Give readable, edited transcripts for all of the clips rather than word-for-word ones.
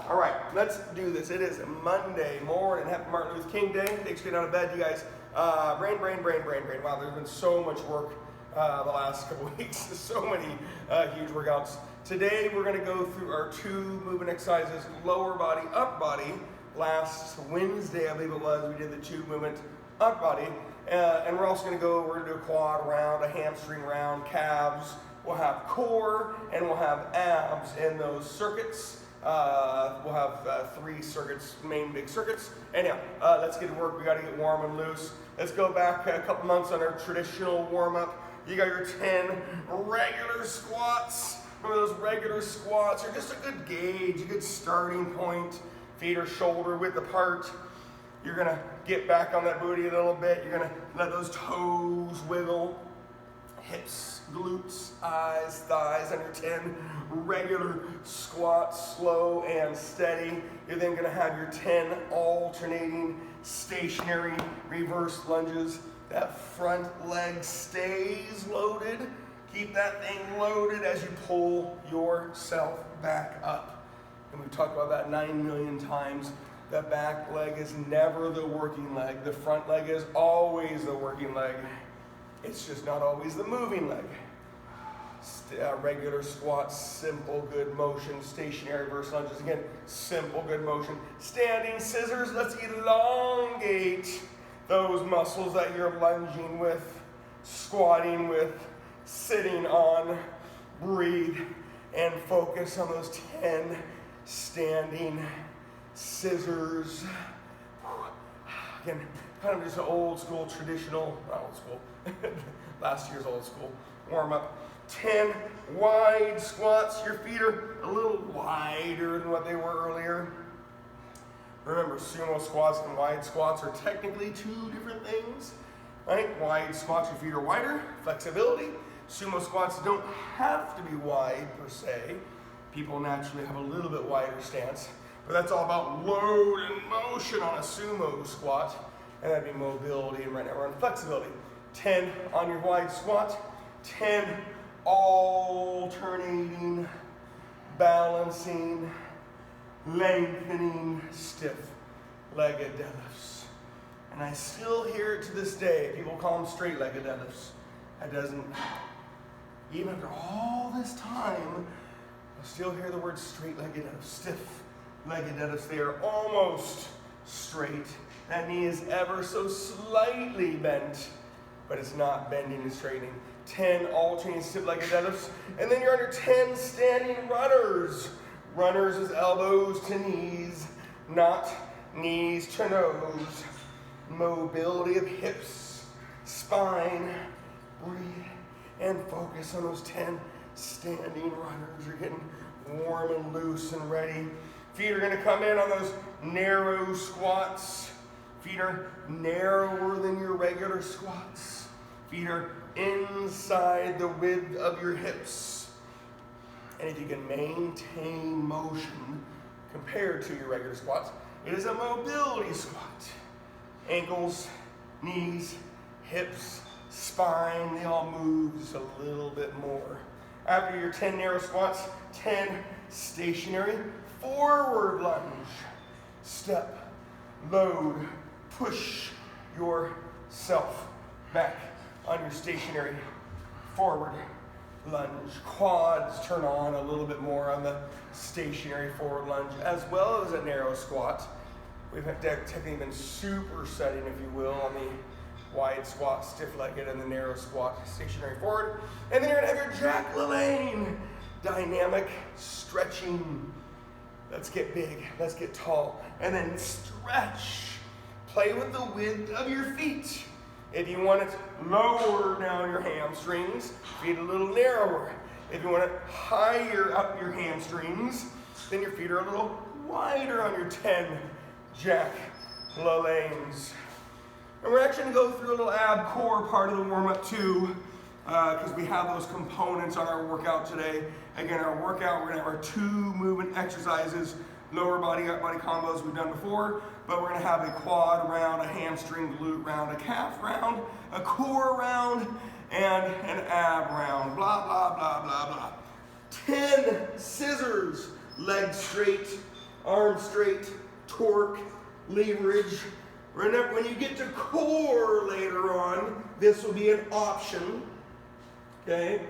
All right, let's do this. It is Monday morning. Happy Martin Luther King Day. Thanks for getting out of bed, you guys. Brain. Wow, there's been so much work the last couple weeks. So many huge workouts. Today, we're going to go through our 2 movement exercises, lower body, upper body. Last Wednesday, I believe it was, we did the 2 movement upper body. And we're also going to we're going to do a quad round, a hamstring round, calves. We'll have core, and we'll have abs in those circuits. We'll have 3 circuits, main big circuits. Anyhow, let's get to work. We got to get warm and loose. Let's go back a couple months on our traditional warm-up. You got your 10 regular squats. Remember those regular squats are just a good gauge, a good starting point. Feet are shoulder width apart. You're going to get back on that booty a little bit. You're going to let those toes wiggle. Hips, glutes, eyes, thighs on your 10 regular squats, slow and steady. You're then going to have your 10 alternating stationary reverse lunges. That front leg stays loaded. Keep that thing loaded as you pull yourself back up. And we've talked about that 9 million times. The back leg is never the working leg. The front leg is always the working leg. It's just not always the moving leg. Regular squats, simple, good motion. Stationary reverse lunges, again, simple, good motion. Standing scissors, let's elongate those muscles that you're lunging with, squatting with, sitting on. Breathe and focus on those 10 standing scissors. Again, kind of just an old school, traditional, not old school, last year's old school warm-up. 10 wide squats. Your feet are a little wider than what they were earlier. Remember, sumo squats and wide squats are technically 2 different things, right? Wide squats, your feet are wider, flexibility. Sumo squats don't have to be wide per se. People naturally have a little bit wider stance, but that's all about load and motion on a sumo squat. And that'd be mobility, and right now we're on flexibility. 10 on your wide squat, 10 alternating, balancing, lengthening, stiff-legged deadlifts. And I still hear it to this day. People call them straight-legged deadlifts. That doesn't, even after all this time, I still hear the word straight-legged deadlifts, stiff-legged deadlifts. They are almost straight. That knee is ever so slightly bent, but it's not bending and straightening. 10 alternating stiff-legged deadlifts. And then you're on your 10 standing runners. Runners is elbows to knees, not knees to nose. Mobility of hips, spine. Breathe and focus on those 10 standing runners. You're getting warm and loose and ready. Feet are going to come in on those narrow squats. Feet are narrower than your regular squats. Feet are inside the width of your hips. And if you can maintain motion compared to your regular squats, it is a mobility squat. Ankles, knees, hips, spine, they all move just a little bit more. After your 10 narrow squats, 10 stationary forward lunge. Step, load, push yourself back on your stationary forward lunge. Quads turn on a little bit more on the stationary forward lunge, as well as a narrow squat. We've technically been supersetting, if you will, on the wide squat, stiff-legged, and the narrow squat, stationary forward. And then you're going to have your Jack LaLanne, dynamic stretching. Let's get big, let's get tall, and then stretch. Play with the width of your feet. If you want it lower down your hamstrings, feet a little narrower. If you want it higher up your hamstrings, then your feet are a little wider on your 10 Jack LaLannes. And we're actually going to go through a little ab core part of the warm-up too, because we have those components on our workout today. Again, our workout, we're going to have our 2 movement exercises, lower body, upper body combos we've done before, but we're going to have a quad round, a hamstring glute round, a calf round, a core round, and an ab round. Blah, blah, blah, blah, blah. 10 scissors, legs straight arm straight, torque, leverage. Remember, when you get to core later on, this will be an option, okay?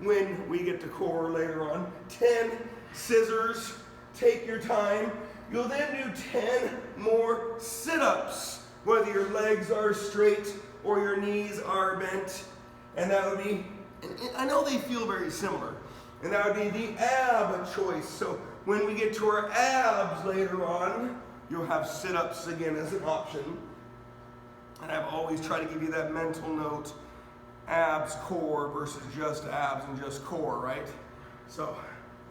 When we get to core later on. 10 scissors, take your time. You'll then do 10 more sit-ups, whether your legs are straight or your knees are bent. And that would be, I know they feel very similar, and that would be the ab choice. So when we get to our abs later on, you'll have sit-ups again as an option. And I've always tried to give you that mental note, abs, core versus just abs and just core, right? So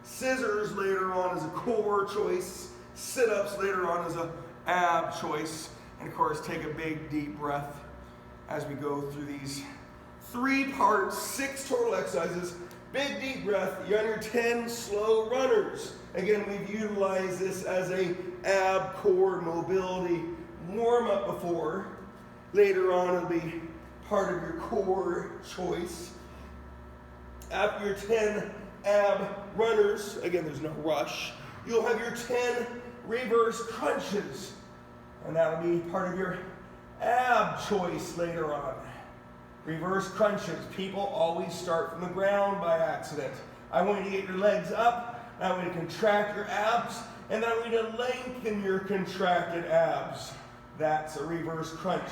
scissors later on is a core choice, sit-ups later on is a ab choice. And of course, take a big deep breath as we go through these 3 parts, 6 total exercises. Big deep breath. You're on your 10 slow runners. Again, we've utilized this as a ab core mobility warm-up before. Later on, it'll be part of your core choice. After your 10 ab runners, again, there's no rush, you'll have your 10 reverse crunches. And that'll be part of your ab choice later on. Reverse crunches. People always start from the ground by accident. I want you to get your legs up. I want you to contract your abs. And I want you to lengthen your contracted abs. That's a reverse crunch.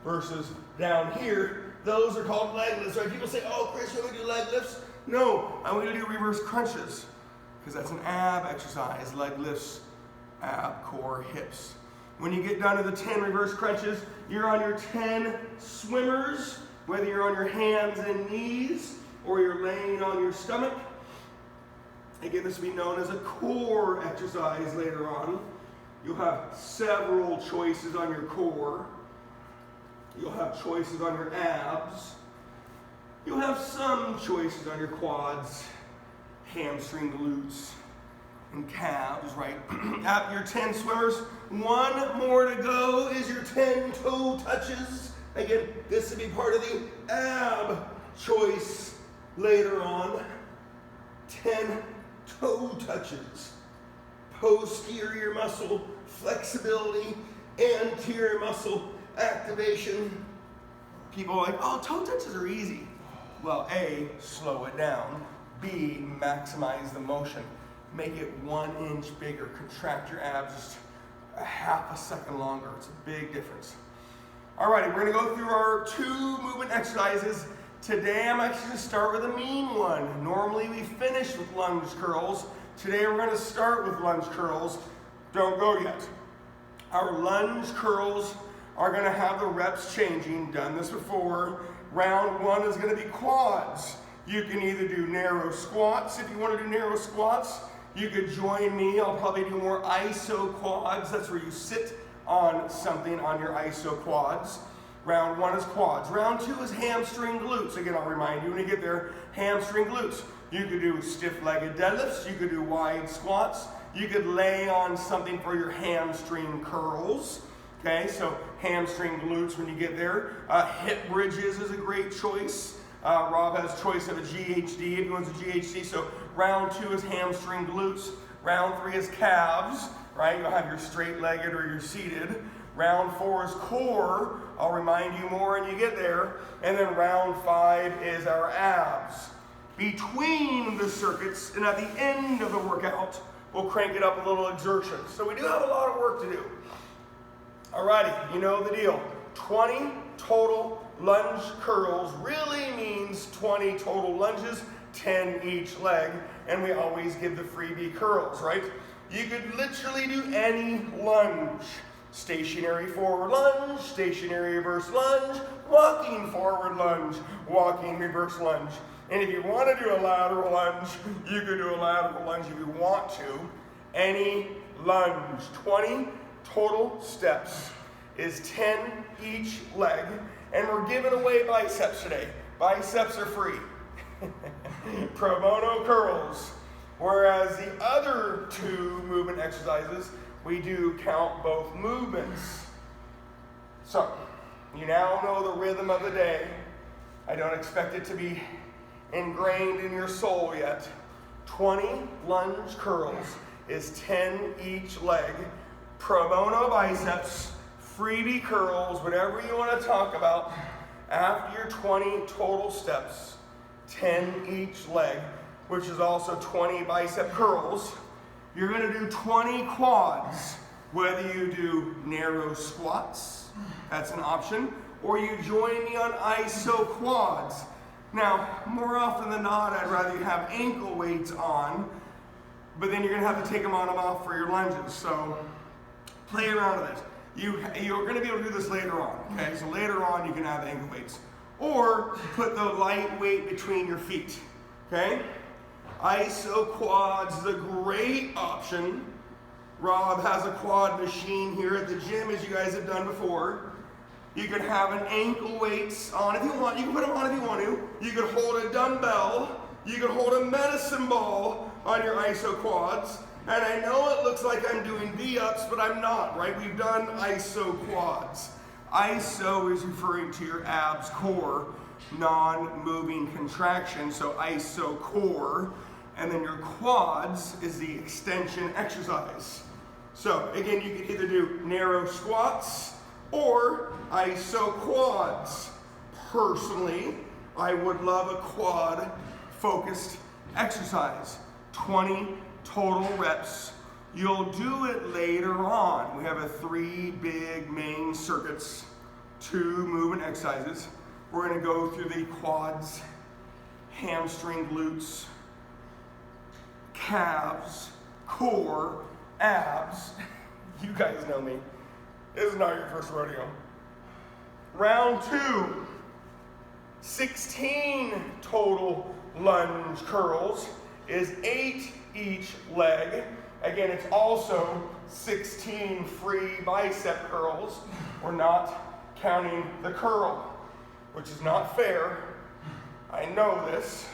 Versus down here, those are called leg lifts, right? People say, oh, Chris, you want me to do leg lifts? No, I want you to do reverse crunches. Because that's an ab exercise. Leg lifts, ab, core, hips. When you get down to the 10 reverse crunches, you're on your 10 swimmers, whether you're on your hands and knees or you're laying on your stomach. Again, this will be known as a core exercise later on. You'll have several choices on your core. You'll have choices on your abs. You'll have some choices on your quads, hamstring, glutes, and calves, right? After your 10 swimmers, 1 more to go is your 10 toe touches. Again, this will be part of the ab choice later on. 10 toe touches. Posterior muscle flexibility, anterior muscle activation. People are like, oh, toe touches are easy. Well, A, slow it down. B, maximize the motion. Make it 1 inch bigger. Contract your abs just a half a second longer. It's a big difference. Alrighty, we're gonna go through our 2 movement exercises. Today I'm actually gonna start with a mean one. Normally we finish with lunge curls. Today we're gonna start with lunge curls. Don't go yet. Our lunge curls are gonna have the reps changing. Done this before. Round 1 is gonna be quads. You can either do narrow squats. If you wanna do narrow squats, you could join me. I'll probably do more iso quads. That's where you sit on something on your iso quads. Round 1 is quads. Round 2 is hamstring glutes. Again, I'll remind you when you get there, hamstring glutes. You could do stiff-legged deadlifts. You could do wide squats. You could lay on something for your hamstring curls. Okay, so hamstring glutes when you get there. Hip bridges is a great choice. Rob has choice of a GHD if he wants a GHD. So round 2 is hamstring glutes. Round 3 is calves, right? You'll have your straight-legged or your seated. Round 4 is core. I'll remind you more when you get there. And then round 5 is our abs. Between the circuits and at the end of the workout, we'll crank it up a little exertion. So we do have a lot of work to do. Alrighty, you know the deal. 20 total lunge curls really means 20 total lunges, 10 each leg, and we always give the freebie curls, right? You could literally do any lunge. Stationary forward lunge, stationary reverse lunge, walking forward lunge, walking reverse lunge. And if you want to do a lateral lunge, you could do a lateral lunge if you want to. Any lunge. 20 total steps is 10 each leg. And we're giving away biceps today. Biceps are free. Pro bono curls. Whereas the other 2 movement exercises, we do count both movements. So, you now know the rhythm of the day. I don't expect it to be ingrained in your soul yet. 20 lunge curls. is 10 each leg. Pro bono biceps, freebie curls, whatever you want to talk about. After your 20 total steps, 10 each leg, which is also 20 bicep curls, you're going to do 20 quads. Whether you do narrow squats, that's an option, or you join me on iso quads. Now, more often than not, I'd rather you have ankle weights on, but then you're going to have to take them on and off for your lunges. So play around with it. You're going to be able to do this later on, okay? So later on, you can have ankle weights. Or put the light weight between your feet, okay? Iso quads is a great option. Rob has a quad machine here at the gym, as you guys have done before. You can have an ankle weights on if you want. You can put them on if you want to. You can hold a dumbbell. You can hold a medicine ball on your iso quads. And I know it looks like I'm doing V-ups, but I'm not, right? We've done iso quads. Iso is referring to your abs core, non-moving contraction, so iso core. And then your quads is the extension exercise. So again, you can either do narrow squats or iso quads. Personally, I would love a quad focused exercise. 20 total reps. You'll do it later on. We have 3 big main circuits, 2 movement exercises. We're going to go through the quads, hamstring, glutes, calves, core, abs. You guys know me. This is not your first rodeo. Round 2, 16 total lunge curls is 8 each leg. Again, it's also 16 free bicep curls. We're not counting the curl, which is not fair. I know this.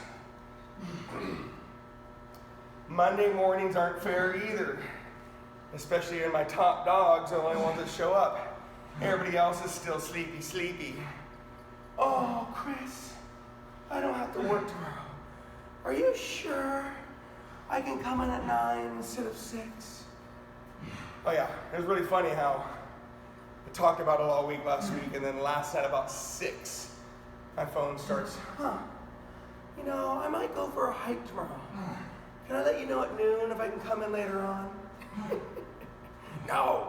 Monday mornings aren't fair either, especially in my top dogs, the only ones that show up. Everybody else is still sleepy. Oh, Chris, I don't have to work tomorrow. Are you sure I can come in at 9 instead of 6? Oh yeah, it was really funny how I talked about it all week last week, and then last night about 6, my phone starts, you know, I might go for a hike tomorrow. Can I let you know at noon if I can come in later on? No.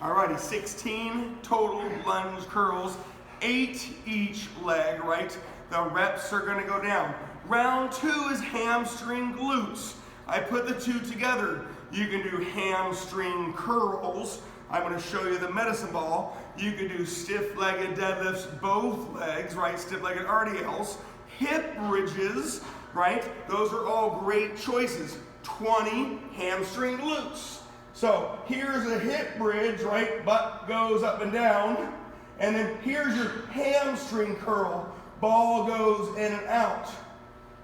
Alrighty, 16 total lunge curls, 8 each leg, right? The reps are gonna go down. Round 2 is hamstring glutes. I put the 2 together. You can do hamstring curls. I'm gonna show you the medicine ball. You can do stiff-legged deadlifts, both legs, right? Stiff-legged RDLs. Hip bridges, right? Those are all great choices. 20 hamstring glutes. So here's a hip bridge, right? Butt goes up and down. And then here's your hamstring curl. Ball goes in and out.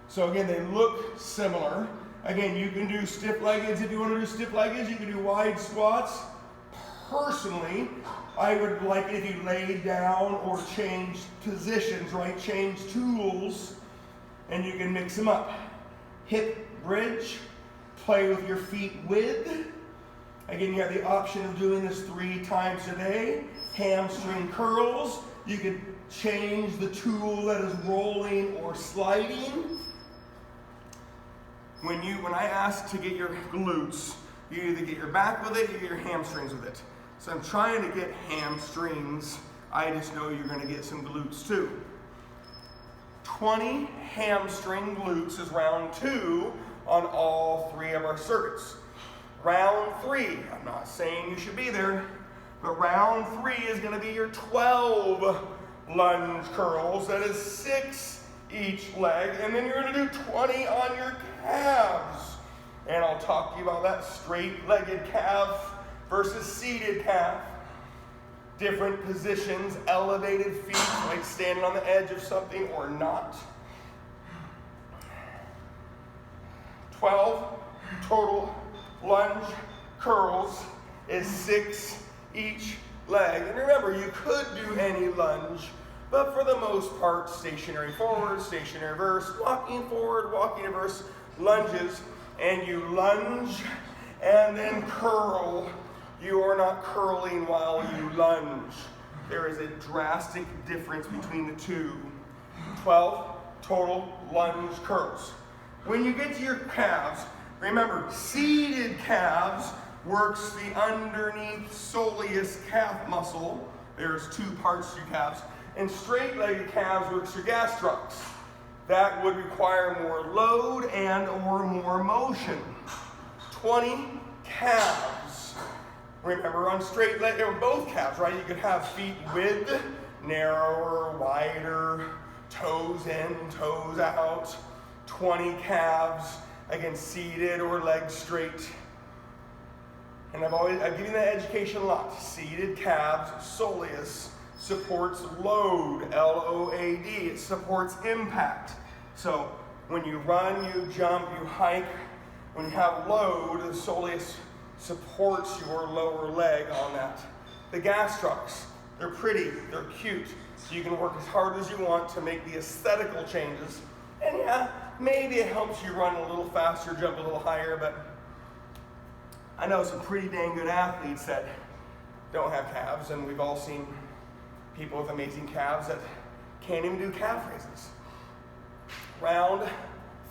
So again, they look similar. Again, you can do stiff-leggeds if you want to do stiff-leggeds. You can do wide squats. Personally, I would like it if you laid down or change positions, right? Change tools, and you can mix them up. Hip bridge, play with your feet width. Again, you have the option of doing this 3 times a day. Hamstring curls, you can change the tool that is rolling or sliding. When I ask to get your glutes, you either get your back with it or you get your hamstrings with it. So I'm trying to get hamstrings. I just know you're gonna get some glutes too. 20 hamstring glutes is round 2 on all 3 of our circuits. Round 3, I'm not saying you should be there, but round 3 is gonna be your 12 lunge curls. That is 6 each leg, and then you're gonna do 20 on your calves. And I'll talk to you about that straight-legged calf versus seated calf. Different positions, elevated feet, like standing on the edge of something or not. 12 total lunge curls is 6 each leg. And remember, you could do any lunge, but for the most part, stationary forward, stationary reverse, walking forward, walking reverse. lunges, and you lunge and then curl. You are not curling while you lunge. There is a drastic difference between the two. 12 total lunge curls. When you get to your calves, remember, seated calves works the underneath soleus calf muscle. There's two parts to your calves. And straight-legged calves works your gastrocs. That would require more load and or more motion. 20 calves. Remember, on straight leg, or both calves, right? You could have feet width, narrower, wider, toes in, toes out. 20 calves, again, seated or legs straight. And I've given that education a lot. Seated calves, soleus, supports load, L-O-A-D. It supports impact. So when you run, you jump, you hike, when you have load, the soleus supports your lower leg on that. The gastrocs, they're pretty, they're cute. So you can work as hard as you want to make the aesthetical changes. And yeah, maybe it helps you run a little faster, jump a little higher, but I know some pretty dang good athletes that don't have calves, and we've all seen people with amazing calves that can't even do calf raises. Round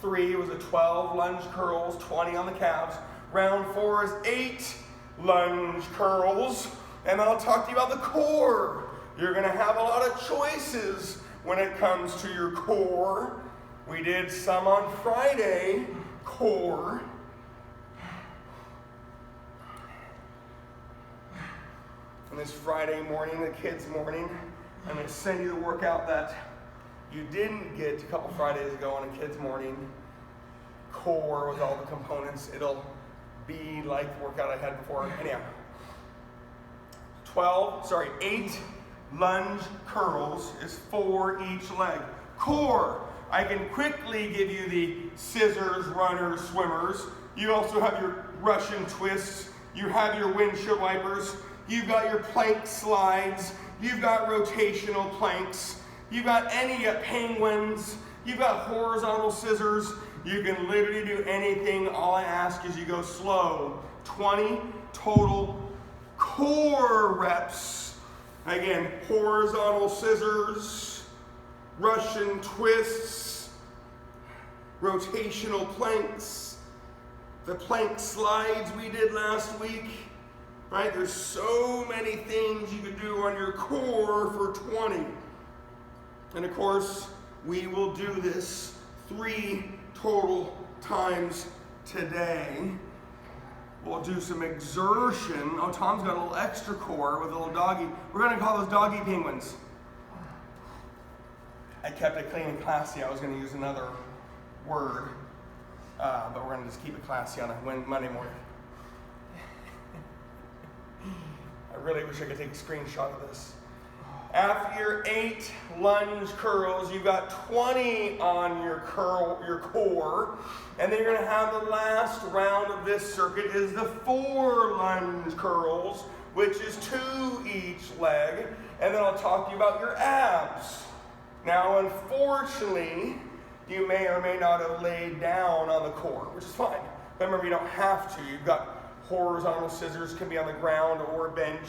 3 was a 12 lunge curls, 20 on the calves. Round 4 is 8 lunge curls. And then I'll talk to you about the core. You're gonna have a lot of choices when it comes to your core. We did some on Friday, core. And this Friday morning, the kids' morning, I'm gonna send you the workout that you didn't get a couple Fridays ago on a kids' morning. Core with all the components. It'll be like the workout I had before. Anyhow, 8 lunge curls is 4 each leg. Core, I can quickly give you the scissors, runners, swimmers. You also have your Russian twists. You have your windshield wipers. You've got your plank slides. You've got rotational planks. You've got penguins. You've got horizontal scissors. You can literally do anything. All I ask is you go slow. 20 total core reps. Again, horizontal scissors, Russian twists, rotational planks, the plank slides we did last week. Right? There's so many things you could do on your core for 20. And of course, we will do this 3 total times today. We'll do some exertion. Oh, Tom's got a little extra core with a little doggy. We're gonna call those doggy penguins. I kept it clean and classy. I was gonna use another word, but we're gonna just keep it classy on a Monday morning. I really wish I could take a screenshot of this. After your 8 lunge curls, you've got 20 on your core, and then you're gonna have the last round of this circuit is the 4 lunge curls, which is 2 each leg, and then I'll talk to you about your abs. Now, unfortunately, you may or may not have laid down on the core, which is fine. But remember, you don't have to. You've got horizontal scissors can be on the ground or bench.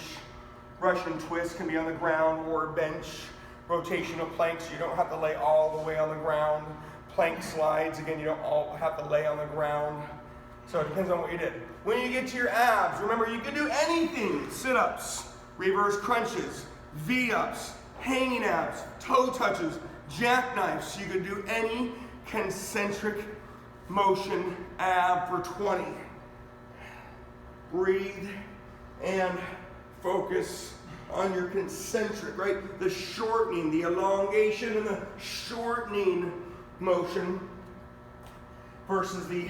Russian twist can be on the ground or bench. Rotational planks, you don't have to lay all the way on the ground. Plank slides, again, you don't all have to lay on the ground. So it depends on what you did. When you get to your abs, remember you can do anything. Sit-ups, reverse crunches, V-ups, hanging abs, toe touches, jackknives. You can do any concentric motion ab for 20. Breathe and focus on your concentric, right? The shortening, the elongation and the shortening motion versus the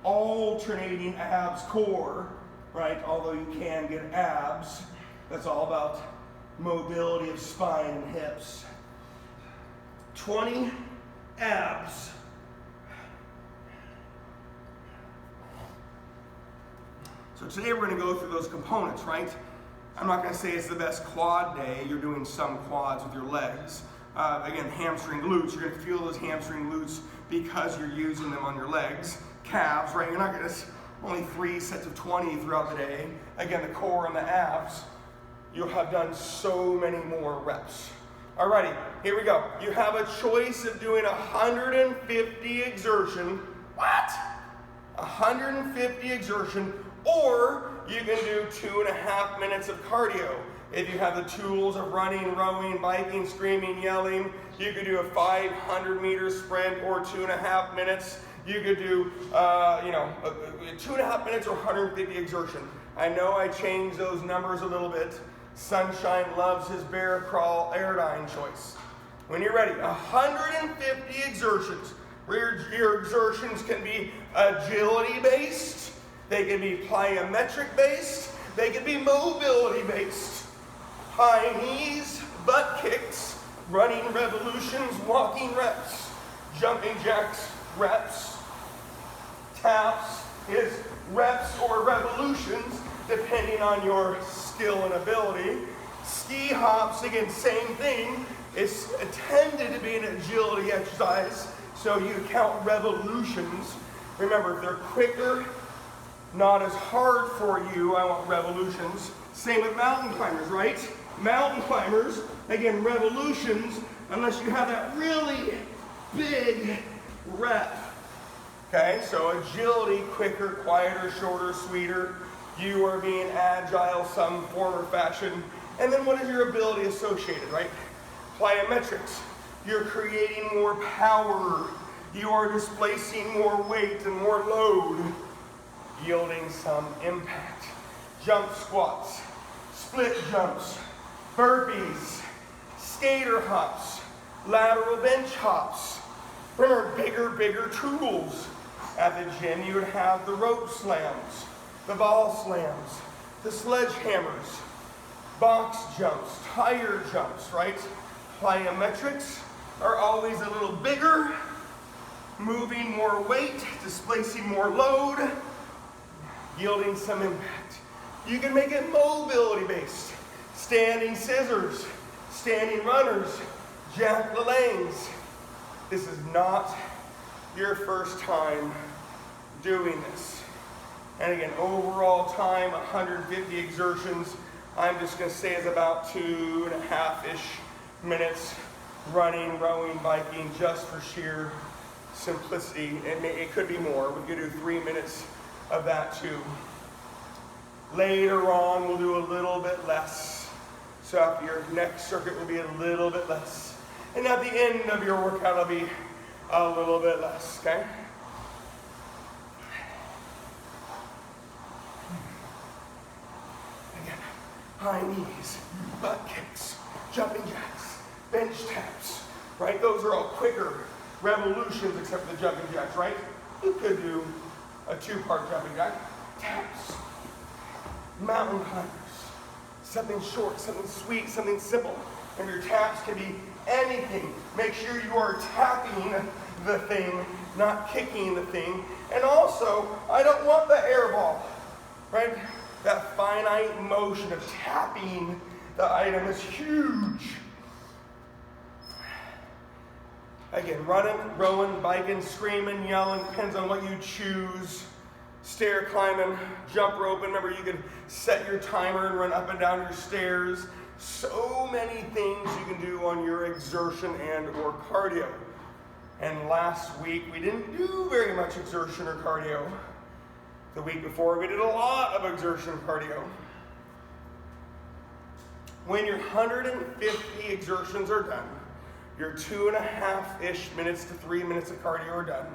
alternating abs core, right? Although you can get abs, that's all about mobility of spine and hips. 20 abs. So today we're going to go through those components, right? I'm not going to say it's the best quad day. You're doing some quads with your legs. again, hamstring glutes. You're gonna feel those hamstring glutes because you're using them on your legs. Calves, right? You're not gonna, only 3 sets of 20 throughout the day. Again, the core and the abs, you'll have done so many more reps. Alrighty, here we go. You have a choice of doing 150 exertion. What? 150 exertion, or you can do 2.5 minutes of cardio. If you have the tools of running, rowing, biking, screaming, yelling, you could do a 500-meter sprint or 2.5 minutes. You could do, 2.5 minutes or 150 exertion. I know I changed those numbers a little bit. Sunshine loves his bear crawl airdyne choice. When you're ready, 150 exertions. Your exertions can be agility-based, they can be plyometric-based, they can be mobility-based. High knees, butt kicks, running revolutions, walking reps, jumping jacks, reps, taps is reps or revolutions, depending on your skill and ability. Ski hops, again, same thing. It's intended to be an agility exercise, so you count revolutions. Remember, if they're quicker, not as hard for you, I want revolutions. Same with mountain climbers, right? Mountain climbers, again, revolutions, unless you have that really big rep. Okay, so agility, quicker, quieter, shorter, sweeter. You are being agile some form or fashion. And then what is your ability associated, right? Plyometrics. You're creating more power. You are displacing more weight and more load, yielding some impact. Jump squats, split jumps, burpees, skater hops, lateral bench hops. Remember, bigger tools. At the gym, you would have the rope slams, the ball slams, the sledgehammers, box jumps, tire jumps, right? Plyometrics are always a little bigger, moving more weight, displacing more load, yielding some impact. You can make it mobility-based. Standing scissors, standing runners, Jack LaLanne's. This is not your first time doing this. And again, overall time, 150 exertions. I'm just gonna say is about 2.5-ish minutes running, rowing, biking, just for sheer simplicity. It could be more. We could do 3 minutes of that too. Later on, we'll do a little bit less. So after your next circuit will be a little bit less. And at the end of your workout, it'll be a little bit less, okay? Again, high knees, butt kicks, jumping jacks, bench taps, right? Those are all quicker revolutions except for the jumping jacks, right? You could do a 2-part jumping jack. Taps, mountain climbers, something short, something sweet, something simple. And your taps can be anything. Make sure you are tapping the thing, not kicking the thing. And also, I don't want the air ball, right? That finite motion of tapping the item is huge. Again, running, rowing, biking, screaming, yelling, depends on what you choose. Stair climbing, jump rope. Remember, you can set your timer and run up and down your stairs. So many things you can do on your exertion and or cardio. And last week, we didn't do very much exertion or cardio. The week before, we did a lot of exertion and cardio. When your 150 exertions are done, your 2.5-ish minutes to 3 minutes of cardio are done,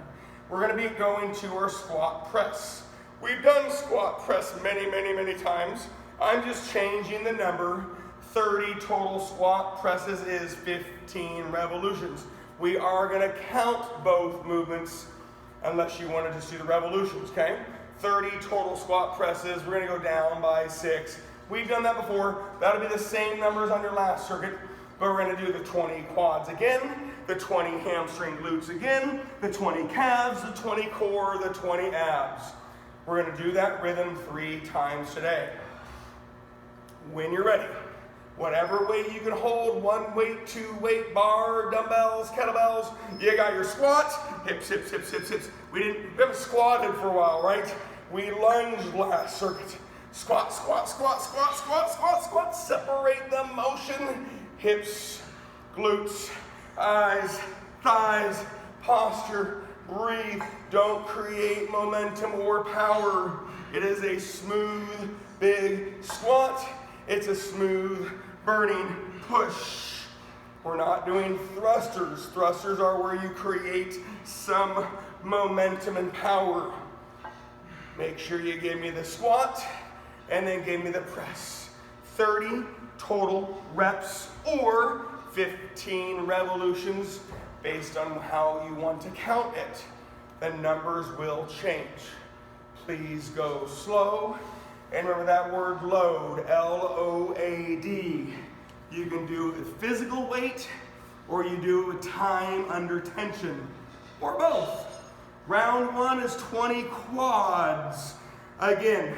we're going to be going to our squat press. We've done squat press many times. I'm just changing the number. 30 total squat presses is 15 revolutions. We are going to count both movements unless you want to just do the revolutions, okay? 30 total squat presses. We're going to go down by 6. We've done that before. That'll be the same numbers on your last circuit, but we're going to do the 20 quads again, the 20 hamstring glutes again, the 20 calves, the 20 core, the 20 abs. We're going to do that rhythm 3 times today. When you're ready, Whatever weight you can hold, 1 weight, 2 weight, bar, dumbbells, kettlebells. You got your squat, hips, hips, hips, hips, hips. We haven't squatted for a while, right? We lunged last circuit. Squat, squat, squat, squat, squat, squat, squat. Separate the motion. Hips, glutes, eyes, thighs, posture, breathe. Don't create momentum or power. It is a smooth, big squat. It's a smooth, burning push. We're not doing thrusters. Thrusters are where you create some momentum and power. Make sure you give me the squat and then give me the press. 30 total reps or 15 revolutions based on how you want to count it. The numbers will change. Please go slow. And remember that word load, L-O-A-D. You can do it with physical weight or you do it with time under tension or both. Round 1 is 20 quads. Again,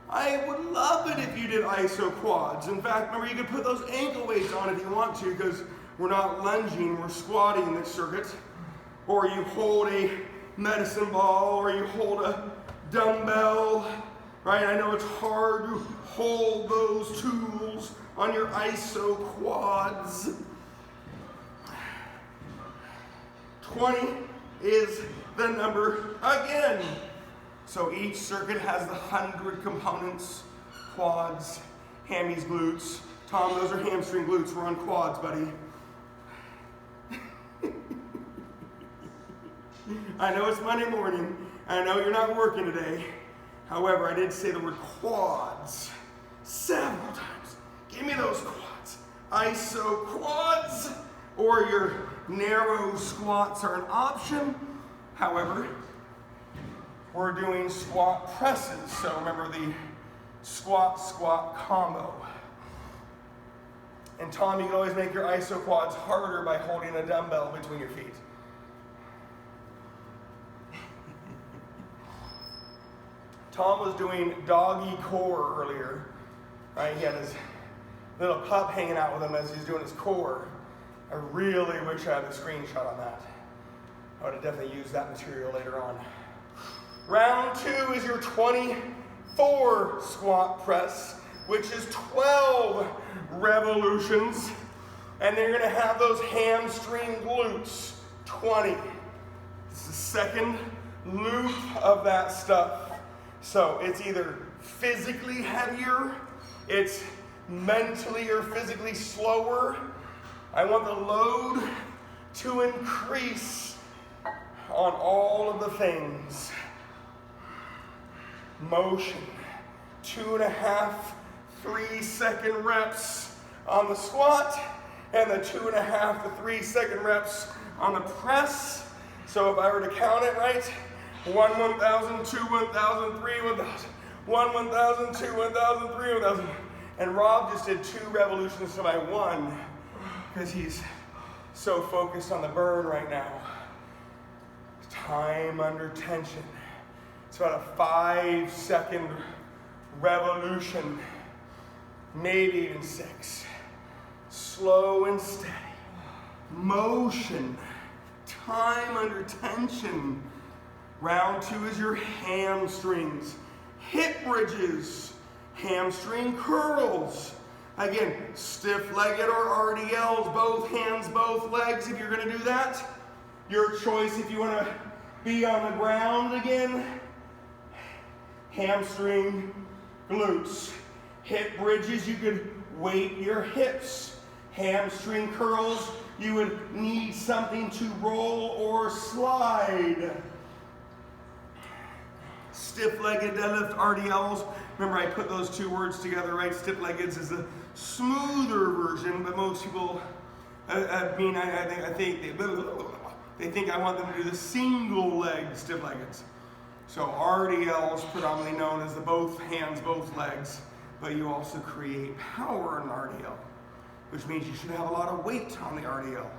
I would love it if you did iso quads. In fact, remember you could put those ankle weights on if you want to because we're not lunging, we're squatting this circuit. Or you hold a medicine ball or you hold a dumbbell. Right, I know it's hard to hold those tools on your iso quads. 20 is the number again. So each circuit has the 100 components. Quads, hammies, glutes. Tom, those are hamstring glutes. We're on quads, buddy. I know it's Monday morning. I know you're not working today. However, I did say the word quads several times. Give me those quads. Iso quads or your narrow squats are an option. However, we're doing squat presses. So remember the squat combo. And Tom, you can always make your iso quads harder by holding a dumbbell between your feet. Tom was doing doggy core earlier, right? He had his little pup hanging out with him as he's doing his core. I really wish I had a screenshot on that. I would have definitely used that material later on. Round 2 is your 24 squat press, which is 12 revolutions. And then you're gonna have those hamstring glutes, 20. This is the second loop of that stuff. So it's either physically heavier, it's mentally or physically slower. I want the load to increase on all of the things. Motion, 2.5, 3 second reps on the squat, and the 2.5 to 3 second reps on the press. So if I were to count it right, 1, 1,000, 2, 1,000, 3, 1,000, 1, 1,000, 2, 1,000, 3, 1,000. And Rob just did 2 revolutions to my 1 because he's so focused on the burn right now. Time under tension. It's about a 5-second revolution, maybe even 6. Slow and steady. Motion. Time under tension. Round 2 is your hamstrings, hip bridges, hamstring curls. Again, stiff-legged or RDLs, both hands, both legs if you're gonna do that. Your choice if you wanna be on the ground again. Hamstring, glutes. Hip bridges, you could weight your hips. Hamstring curls, you would need something to roll or slide. Stiff-legged deadlift, RDLs. Remember I put those 2 words together, right? Stiff-legged is a smoother version, but most people, I think they think I want them to do the single leg stiff-leggeds. So RDL is predominantly known as the both hands, both legs, but you also create power in RDL, which means you should have a lot of weight on the RDL.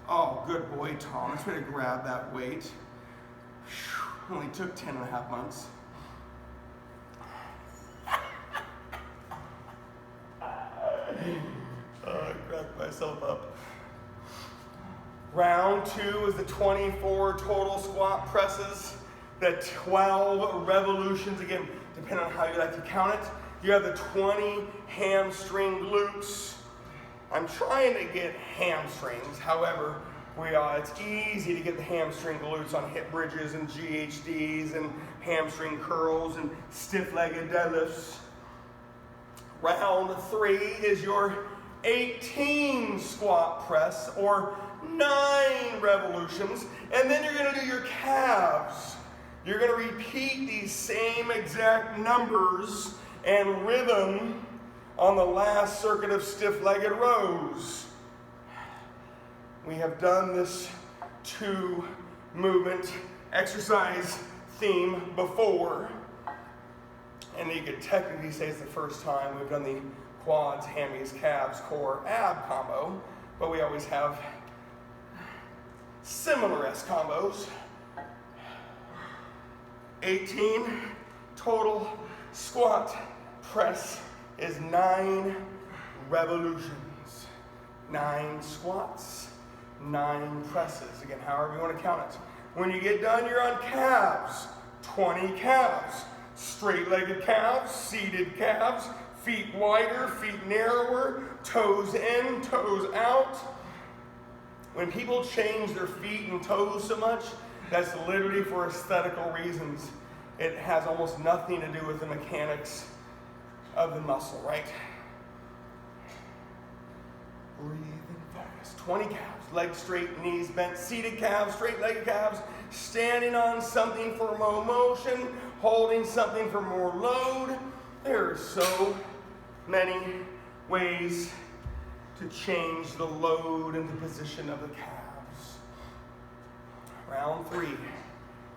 Oh, good boy, Tom. Let's try to grab that weight. Only took 10.5 months. myself up. Round 2 is the 24 total squat presses, the 12 revolutions, again, depending on how you like to count it. You have the 20 hamstring glutes. I'm trying to get hamstrings, however, it's easy to get the hamstring glutes on hip bridges and GHDs and hamstring curls and stiff-legged deadlifts. Round 3 is your 18 squat press, or 9 revolutions, and then you're going to do your calves. You're going to repeat these same exact numbers and rhythm on the last circuit of stiff-legged rows. We have done this 2-movement exercise theme before, and you could technically say it's the first time we've done the quads, hammies, calves, core, ab combo, but we always have similar S combos. 18 total squat press is 9 revolutions. 9 squats, 9 presses. Again, however you want to count it. When you get done, you're on calves. 20 calves. Straight-legged calves, seated calves, feet wider, feet narrower, toes in, toes out. When people change their feet and toes so much, that's literally for aesthetical reasons. It has almost nothing to do with the mechanics of the muscle, right? Breathe and focus. 20 calves, legs straight, knees bent, seated calves, straight-legged calves, standing on something for more motion, holding something for more load. There are so many ways to change the load and the position of the calves. Round 3,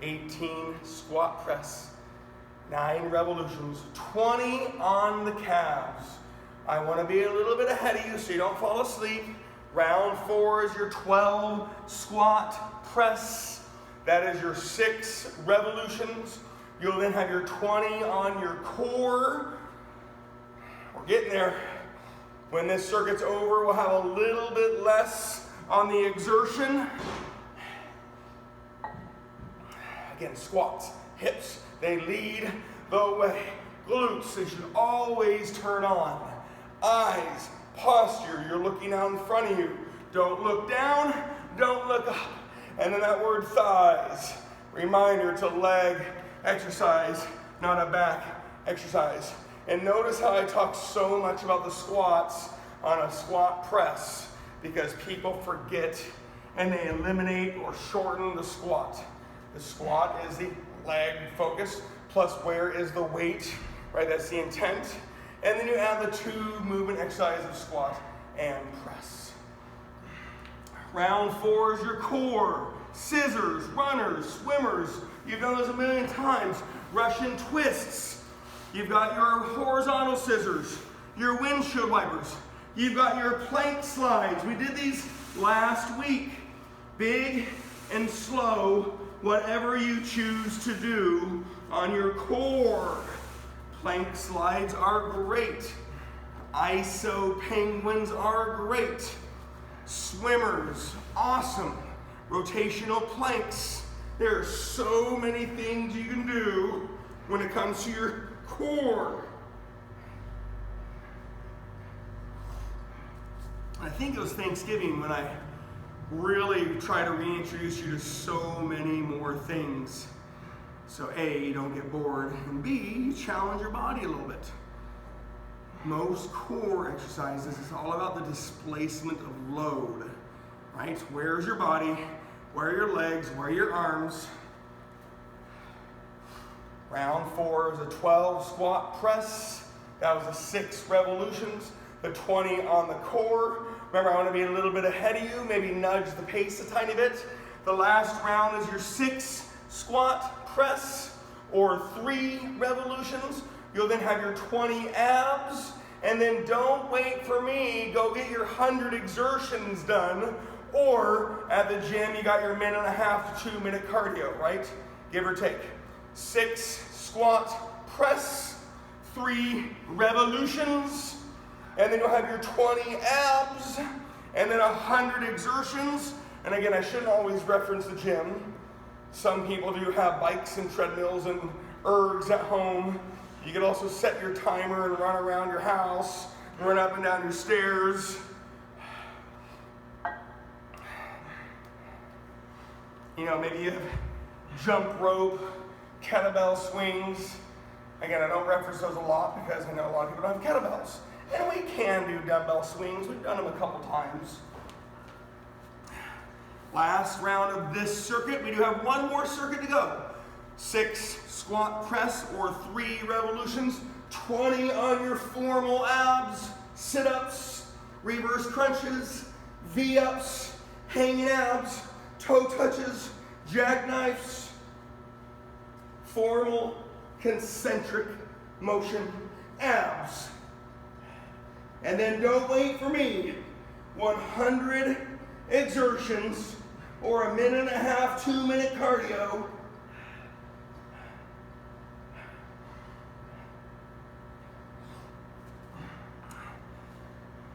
18 squat press, 9 revolutions, 20 on the calves. I want to be a little bit ahead of you so you don't fall asleep. Round 4 is your 12 squat press. That is your 6 revolutions. You'll then have your 20 on your core. We're getting there. When this circuit's over, we'll have a little bit less on the exertion. Again, squats, hips, they lead the way. Glutes, they should always turn on. Eyes, posture, you're looking out in front of you. Don't look down, don't look up. And then that word thighs. Reminder, it's a leg exercise, not a back exercise. And notice how I talk so much about the squats on a squat press, because people forget and they eliminate or shorten the squat. The squat is the leg focus, plus where is the weight, right? That's the intent. And then you add the 2 movement exercise of squat and press. Round 4 is your core. Scissors, runners, swimmers. You've done those a million times. Russian twists. You've got your horizontal scissors, your windshield wipers. You've got your plank slides. We did these last week. Big and slow, whatever you choose to do on your core. Plank slides are great. ISO penguins are great. Swimmers, awesome. Rotational planks. There are so many things you can do when it comes to your core. I think it was Thanksgiving when I really try to reintroduce you to so many more things. So A, you don't get bored, and B, you challenge your body a little bit. Most core exercises is all about the displacement of load, right? Where's your body? Where are your legs? Where are your arms? Round 4 is a 12 squat press. That was the 6 revolutions, the 20 on the core. Remember, I want to be a little bit ahead of you, maybe nudge the pace a tiny bit. The last round is your 6 squat press, or 3 revolutions. You'll then have your 20 abs, and then don't wait for me. Go get your 100 exertions done, or at the gym, you got your 1.5 to 2 minute cardio, right? Give or take. 6 squat press, 3 revolutions, and then you'll have your 20 abs, And then 100 exertions. And again, I shouldn't always reference the gym. Some people do have bikes and treadmills and ergs at home. You can also set your timer and run around your house, run up and down your stairs. You know, maybe you have jump rope, kettlebell swings. Again, I don't reference those a lot because I know a lot of people don't have kettlebells. And we can do dumbbell swings. We've done them a couple times. Last round of this circuit, we do have one more circuit to go. 6 squat press or 3 revolutions, 20 on your formal abs, sit-ups, reverse crunches, V-ups, hanging abs, toe touches, jackknives, formal concentric motion abs. And then don't wait for me. 100 exertions or 1.5 minute, 2 minute cardio.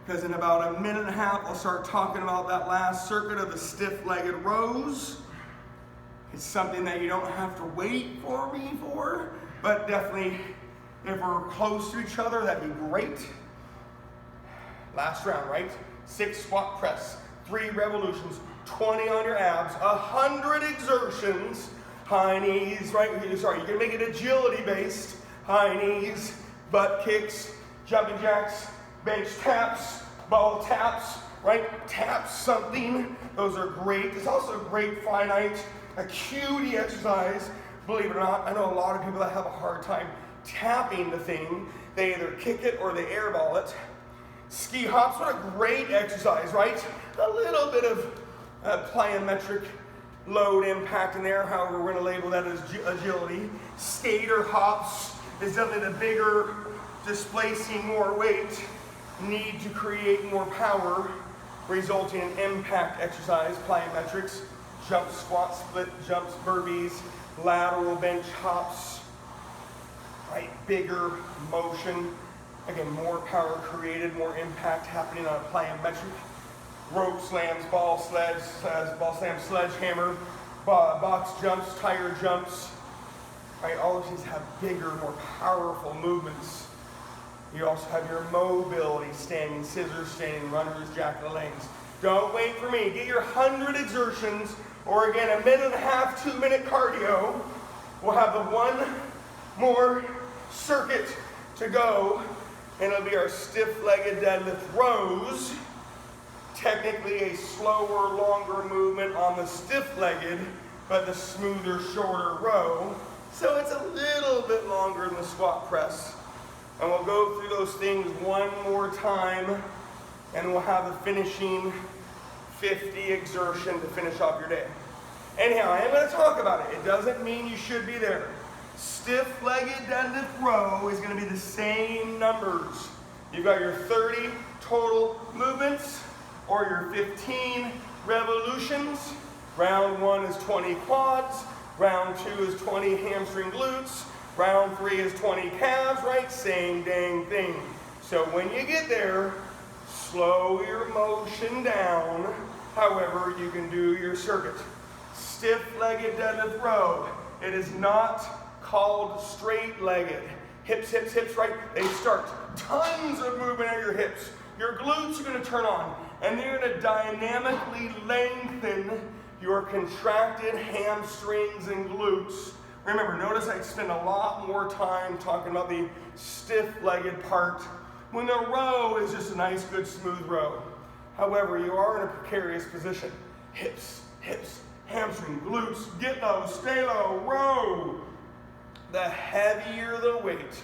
Because in about 1.5 minutes, I'll start talking about that last circuit of the stiff-legged rows. It's something that you don't have to wait for me for, but definitely if we're close to each other, that'd be great. Last round, right? 6 squat press, 3 revolutions, 20 on your abs, 100 exertions, high knees, right? Sorry, you can make it agility based, high knees, butt kicks, jumping jacks, bench taps, ball taps, right? Tap something. Those are great. It's also a great finite acuity exercise. Believe it or not, I know a lot of people that have a hard time tapping the thing. They either kick it or they airball it. Ski hops, what a great exercise, right? A little bit of plyometric load impact in there, however we're going to label that as agility. Skater hops is definitely the bigger, displacing more weight, need to create more power, resulting in impact exercise, plyometrics, jump, squat, split, jumps, burpees, lateral bench hops, right? Bigger motion. Again, more power created, more impact happening on a plyometric. Rope slams, ball slam, sledgehammer, box jumps, tire jumps. Right? All of these have bigger, more powerful movements. You also have your mobility, standing scissors, standing runners, jack-o'-lanterns. Don't wait for me. Get your 100 exertions, or again, 1.5 minute, 2 minute cardio. We'll have the one more circuit to go, and it'll be our stiff-legged deadlift rows. Technically a slower, longer movement on the stiff-legged, but the smoother, shorter row. So it's a little bit longer than the squat press. And we'll go through those things one more time, and we'll have the finishing 50 exertion to finish off your day. Anyhow, I am going to talk about it. It doesn't mean you should be there. Stiff-legged deadlift row is going to be the same numbers. You've got your 30 total movements or your 15 revolutions. Round 1 is 20 quads. Round 2 is 20 hamstring glutes. Round 3 is 20 calves, right? Same dang thing. So when you get there, slow your motion down. However, you can do your circuit. Stiff-legged deadlift row. It is not called straight-legged. Hips, hips, hips, right? They start. Tons of movement at your hips. Your glutes are going to turn on, and they're going to dynamically lengthen your contracted hamstrings and glutes. Remember, notice I spend a lot more time talking about the stiff-legged part when the row is just a nice, good, smooth row. However, you are in a precarious position. Hips, hips, hamstring, glutes, get low, stay low, row. The heavier the weight,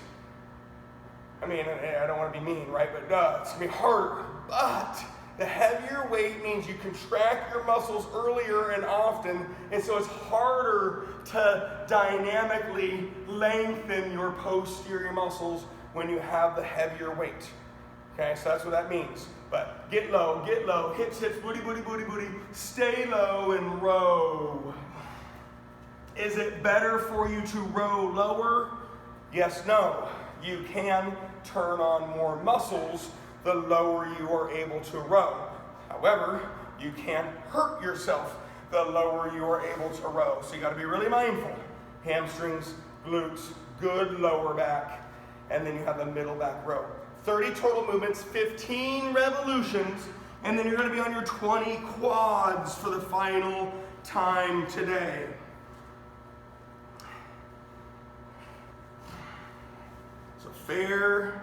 I mean, I don't want to be mean, right? But it's going to be harder. But the heavier weight means you contract your muscles earlier and often, and so it's harder to dynamically lengthen your posterior muscles when you have the heavier weight. Okay, so that's what that means. But get low, hips, hips, booty, booty, booty, booty. Stay low and row. Is it better for you to row lower? Yes, no. You can turn on more muscles the lower you are able to row. However, you can hurt yourself the lower you are able to row. So you got to be really mindful. Hamstrings, glutes, good lower back, and then you have the middle back row. 30 total movements, 15 revolutions, and then you're going to be on your 20 quads for the final time today. So fair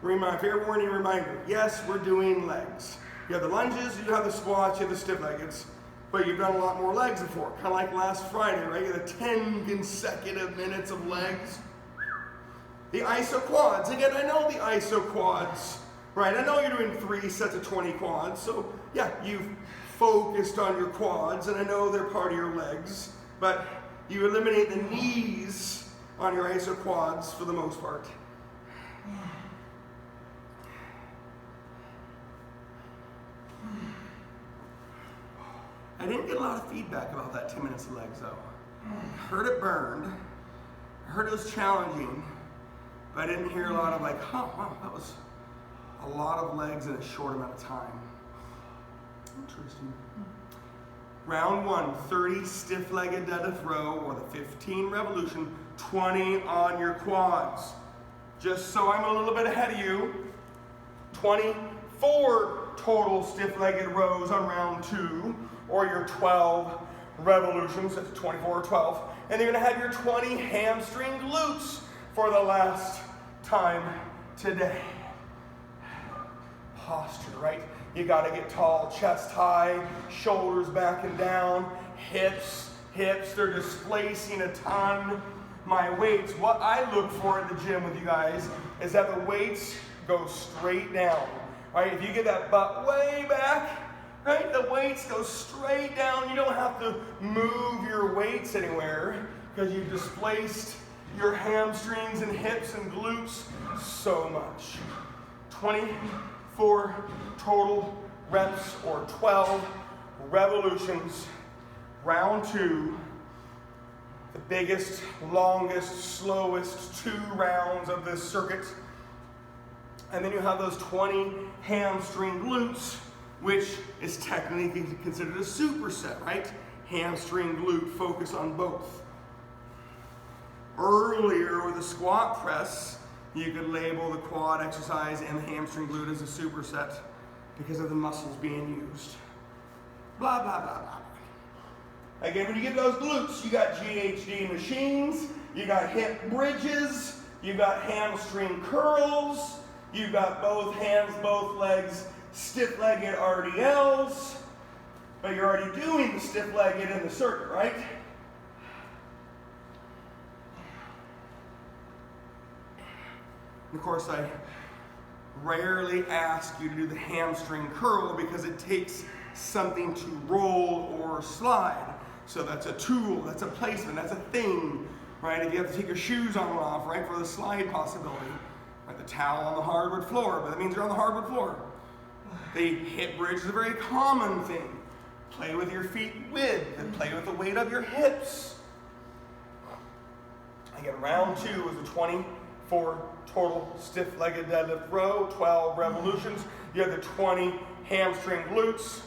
warning reminder. Yes, we're doing legs. You have the lunges, you have the squats, you have the stiff leggeds, but you've done a lot more legs before. Kind of like last Friday, right? You had 10 consecutive minutes of legs. The iso quads. Again, I know the iso quads, right? I know you're doing 3 sets of 20 quads. So yeah, you've focused on your quads, and I know they're part of your legs, but you eliminate the knees on your iso quads for the most part. I didn't get a lot of feedback about that 10 minutes of legs though. I heard it burned. I heard it was challenging, but I didn't hear a lot of like, oh, wow, that was a lot of legs in a short amount of time. Interesting. Round 1, 30 stiff-legged deadlift row or the 15 revolution, 20 on your quads. Just so I'm a little bit ahead of you, 24 total stiff-legged rows on round 2, or your 12 revolutions, that's 24 or 12. And you're gonna have your 20 hamstring glutes for the last time today. Posture, right? You gotta get tall, chest high, shoulders back and down, hips, they're displacing a ton. My weights, what I look for at the gym with you guys is that the weights go straight down, right? If you get that butt way back, right, the weights go straight down. You don't have to move your weights anywhere because you've displaced your hamstrings and hips and glutes so much. 24 total reps or 12 revolutions. Round 2, the biggest, longest, slowest 2 rounds of this circuit. And then you have those 20 hamstring glutes, which is technically considered a superset, right? Hamstring, glute, focus on both. Earlier with the squat press, you could label the quad exercise and the hamstring glute as a superset because of the muscles being used. Blah, blah, blah, blah. Again, when you get those glutes, you got GHD machines, you got hip bridges, you got hamstring curls, you got both hands, both legs, stiff-legged RDLs, but you're already doing the stiff-legged in the circuit, right? And of course, I rarely ask you to do the hamstring curl because it takes something to roll or slide. So that's a tool, that's a placement, that's a thing, right? If you have to take your shoes on and off, right, for the slide possibility. Right, the towel on the hardwood floor, but that means you're on the hardwood floor. The hip bridge is a very common thing. Play with your feet width and play with the weight of your hips. Again, round 2 is the 24 total stiff-legged deadlift row, 12 revolutions. You have the 20 hamstring glutes.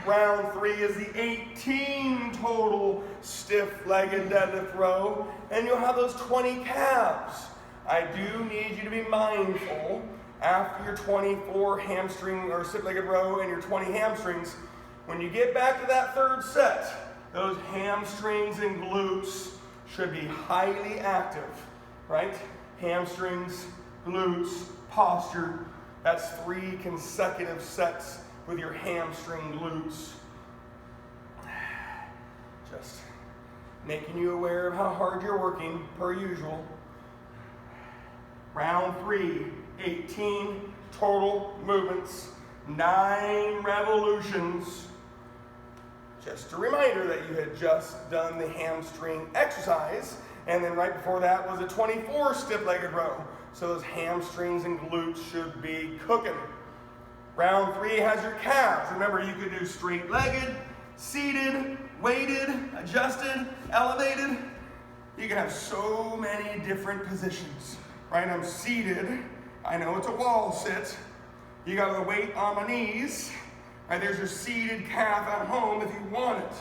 Round 3 is the 18 total stiff-legged deadlift row, and you'll have those 20 calves. I do need you to be mindful after your 24 hamstring or stiff-legged row and your 20 hamstrings. When you get back to that 3rd set, those hamstrings and glutes should be highly active, right? Hamstrings, glutes, posture. That's 3 consecutive sets with your hamstring glutes. Just making you aware of how hard you're working per usual. Round 3, 18 total movements, 9 revolutions. Just a reminder that you had just done the hamstring exercise, and then right before that was a 24 stiff-legged row. So those hamstrings and glutes should be cooking. Round 3 has your calves. Remember, you could do straight-legged, seated, weighted, adjusted, elevated. You can have so many different positions, right? I'm seated. I know it's a wall sit. You got the weight on my knees, Right, there's your seated calf at home if you want it.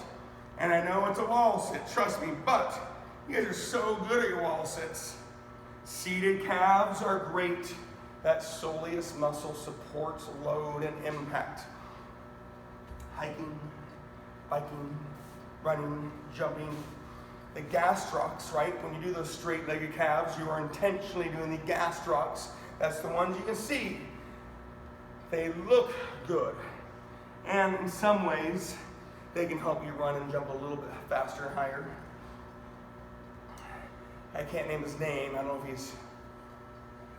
And I know it's a wall sit, trust me, but you guys are so good at your wall sits. Seated calves are great. That soleus muscle supports load and impact. Hiking, biking, running, jumping. The gastrocs, right? When you do those straight-legged calves, you are intentionally doing the gastrocs. That's the ones you can see. They look good. And in some ways, they can help you run and jump a little bit faster and higher. I can't name his name. I don't know if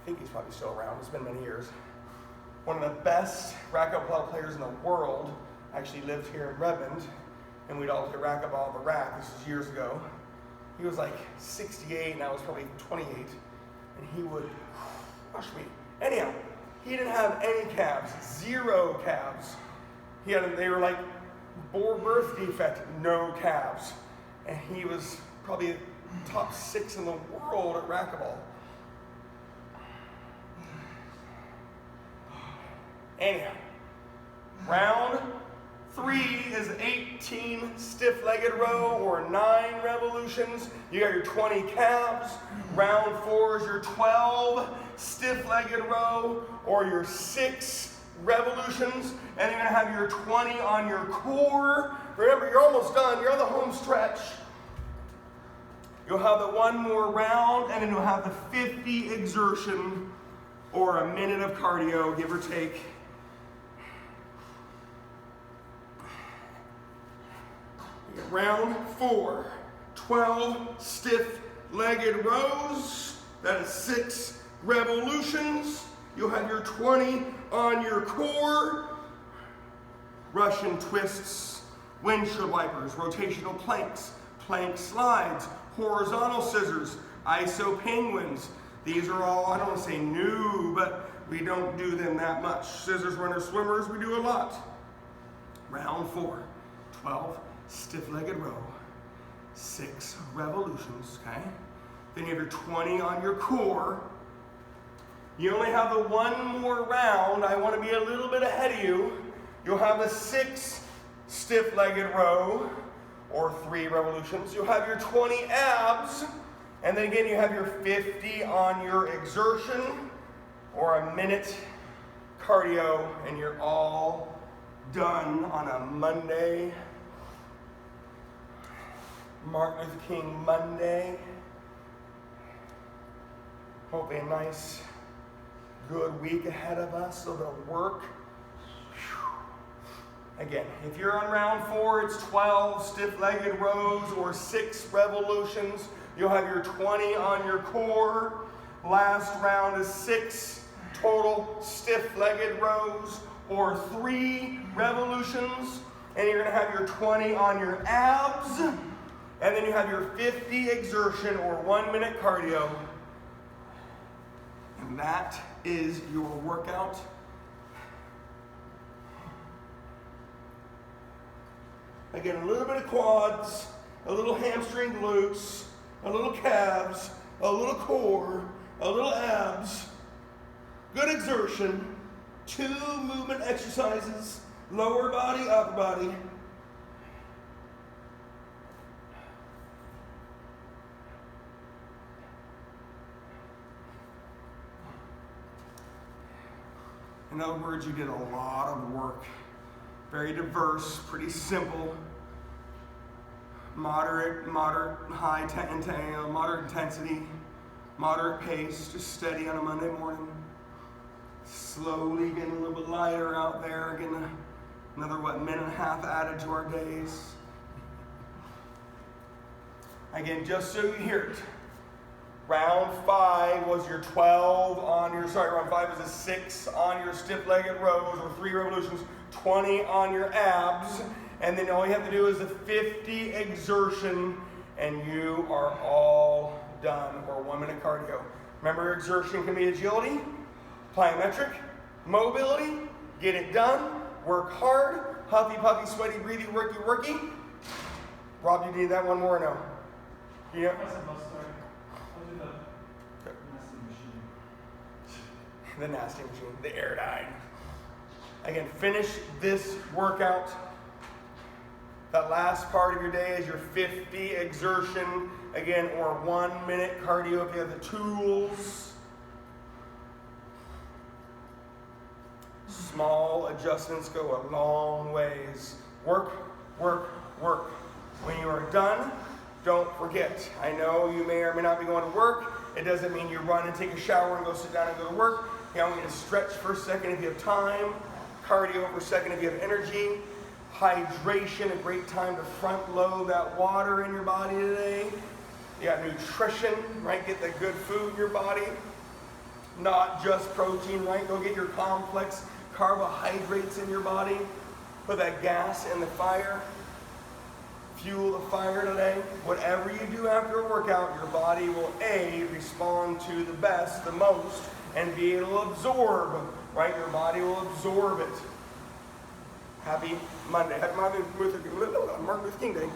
I think he's probably still around. It's been many years. One of the best racquetball players in the world actually lived here in Redmond, and we'd all play racquetball at the rack. This was years ago. He was like 68, and I was probably 28, and he would crush me. Anyhow, he didn't have any calves, 0 calves. They were like birth defect, no calves. And he was probably top 6 in the world at racquetball. Anyhow, round 3 is 18 stiff-legged row or 9 revolutions. You got your 20 calves. Round 4 is your 12 stiff-legged row or your 6 revolutions. And you're gonna have your 20 on your core. Remember, you're almost done. You're on the home stretch. You'll have the 1 more round, and then you'll have the 50 exertion or a minute of cardio, give or take. Round 4, 12 stiff-legged rows. That is 6 revolutions. You'll have your 20 on your core. Russian twists, windshield wipers, rotational planks, plank slides, horizontal scissors, iso penguins. These are all, I don't want to say new, but we don't do them that much. Scissors runner swimmers, we do a lot. Round 4, 12 stiff-legged row, 6 revolutions, okay? Then you have your 20 on your core. You only have the 1 more round. I want to be a little bit ahead of you. You'll have the 6 stiff-legged row, or 3 revolutions. You'll have your 20 abs, and then again you have your 50 on your exertion, or a minute cardio, and you're all done on a Monday. Martin Luther King Monday. Hopefully a nice, good week ahead of us, a little bit of work. Again, if you're on round 4, it's 12 stiff-legged rows or 6 revolutions. You'll have your 20 on your core. Last round is 6 total stiff-legged rows or 3 revolutions. And you're going to have your 20 on your abs. And then you have your 50 exertion or 1 minute cardio. And that is your workout. Again, a little bit of quads, a little hamstring glutes, a little calves, a little core, a little abs, good exertion, 2 movement exercises, lower body, upper body. In other words, you did a lot of work. Very diverse, pretty simple, moderate intensity, moderate pace, just steady on a Monday morning. Slowly getting a little bit lighter out there, getting another, minute and a half added to our days. Again, just so you hear it, round 5 was your 12 on your, round 5 was a 6 on your stiff-legged rows or 3 revolutions, 20 on your abs, and then all you have to do is a 50 exertion, and you are all done, or 1 minute cardio. Remember, exertion can be agility, plyometric, mobility, get it done, work hard, huffy, puffy, sweaty, breathy, worky, worky. Rob, you need that one more or no? Yeah. The nasty machine, the Airdyne. Again, finish this workout. That last part of your day is your 50 exertion, again, or 1 minute cardio if you have the tools. Small adjustments go a long ways. Work, work, work. When you are done, don't forget. I know you may or may not be going to work. It doesn't mean you run and take a shower and go sit down and go to work. You know, I want you to stretch for a second if you have time. Cardio for a second if you have energy. Hydration, a great time to front load that water in your body today. You got nutrition, right? Get the good food in your body. Not just protein, right? Go get your complex carbohydrates in your body. Put that gas in the fire. Fuel the fire today. Whatever you do after a workout, your body will A, respond to the best, the most, and be able to absorb, right? Your body will absorb it. Happy Monday. Happy Martin Luther King Day.